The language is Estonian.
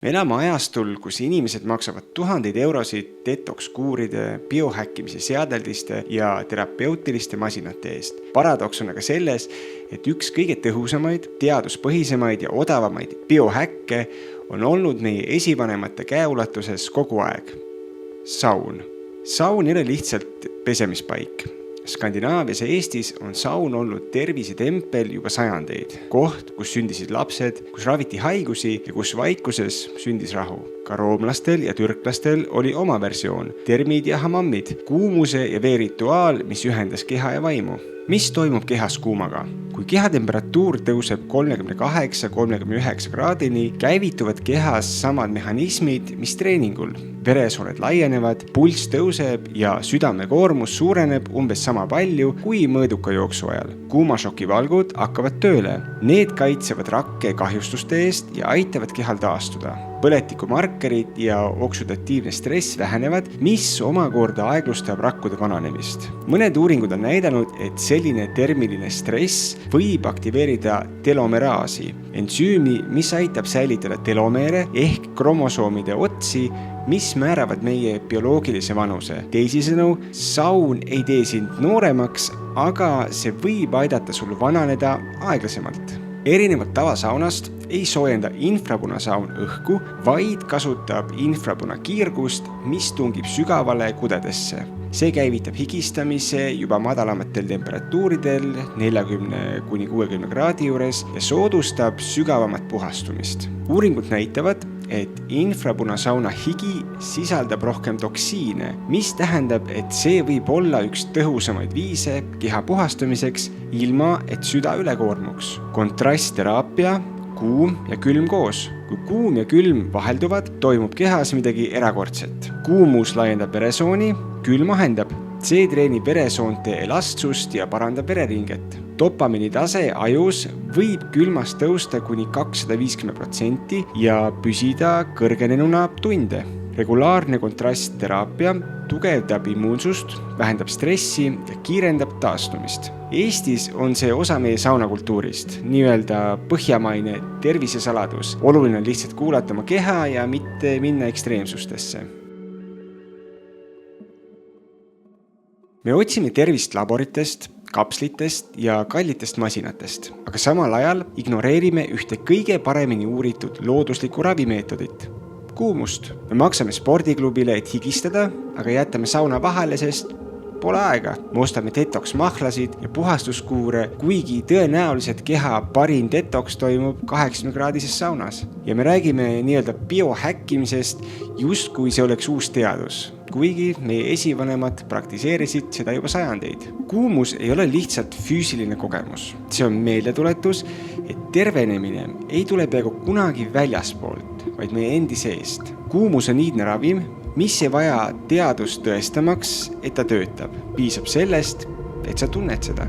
Me elame ajastul, kus inimesed maksavad tuhandeid eurosid detox-kuuride, biohäkkimise seadeldiste ja terapeutiliste masinate eest. Paradoks on aga selles, et üks kõige tõhusamaid, teaduspõhisemaid ja odavamaid biohäkke on olnud meie esivanemate käeulatuses kogu aeg. Saun. Saun ei ole lihtsalt pesemispaik. Skandinaavias ja Eestis on saun olnud tervisetempel juba sajandeid. Koht, kus sündisid lapsed, kus raviti haigusi ja kus vaikuses sündis rahu. Ka roomlastel ja türklastel oli oma versioon, termid ja hamammid, kuumuse ja veerituaal, mis ühendas keha ja vaimu. Mis toimub kehas kuumaga? Kui kehatemperatuur tõuseb 38-39 kraadini, käivituvad kehas samad mehhanismid, mis treeningul. Veresooned laienevad, pulss tõuseb ja südamekoormus suureneb umbes sama palju kui mõõduka jooksu ajal. Kuumašokivalgud hakkavad tööle. Need kaitsevad rakke kahjustuste eest ja aitavad kehal taastuda. Põletikumarkerid ja oksüdatiivne stress vähenevad, mis omakorda aeglustab rakkude vananemist. Mõned uuringud on näidanud, et selline termiline stress võib aktiveerida telomeraasi, ensüümi, mis aitab säilitada telomeere ehk kromosoomide otsi, mis määravad meie bioloogilise vanuse. Teisisõnu, saun ei tee sind nooremaks, aga see võib aidata sul vananeda aeglasemalt. Erinevalt tavasaunast ei soojenda infrapunasaun õhku, vaid kasutab infrapunakiirgust, mis tungib sügavale kudedesse. See käivitab higistamise juba madalamatel temperatuuridel 40-60 kraadi juures ja soodustab sügavamat puhastumist. Uuringud näitavad, et infrapunasauna higi sisaldab rohkem toksiine, mis tähendab, et see võib olla üks tõhusamaid viise keha puhastamiseks, ilma et süda ülekoormuks. Kontrastteraapia, kuum ja külm koos. Kui kuum ja külm vahelduvad, toimub kehas midagi erakordset. Kuumus laiendab veresooni, külm ahendab. See treenib veresoonte elastsust ja parandab vereringet. Dopamini tase ajus võib külmast tõusta kuni 250% ja püsida kõrgenenuna tunde. Regulaarne kontrastteraapia tugevdab immuunsust, vähendab stressi ja kiirendab taastumist. Eestis on see osa meie saunakultuurist, nii-öelda põhjamaine tervisesaladus. Oluline on lihtsalt kuulata oma keha ja mitte minna ekstreemsustesse. Me otsime tervist laboritest, kapslitest ja kallitest masinatest, aga samal ajal ignoreerime ühte kõige paremini uuritud looduslikku ravimeetodit. Kuumust. Me maksame spordiklubile, et higistada, aga jätame sauna vahele, sest pole aega. Me ostame detox-mahlasid ja puhastuskuure, kuigi tõenäoliselt keha parim detox toimub 80-kraadises saunas. Ja me räägime nii-öelda biohäkkimisest, just kui see oleks uus teadus. Kuigi meie esivanemad praktiseerisid seda juba sajandeid. Kuumus ei ole lihtsalt füüsiline kogemus. See on meeldetuletus, et tervenemine ei tule peaaegu kunagi väljaspoolt, vaid meie endi seest. Kuumus on iidne ravim, mis ei vaja teadust tõestamaks, et ta töötab. Piisab sellest, et sa tunned seda.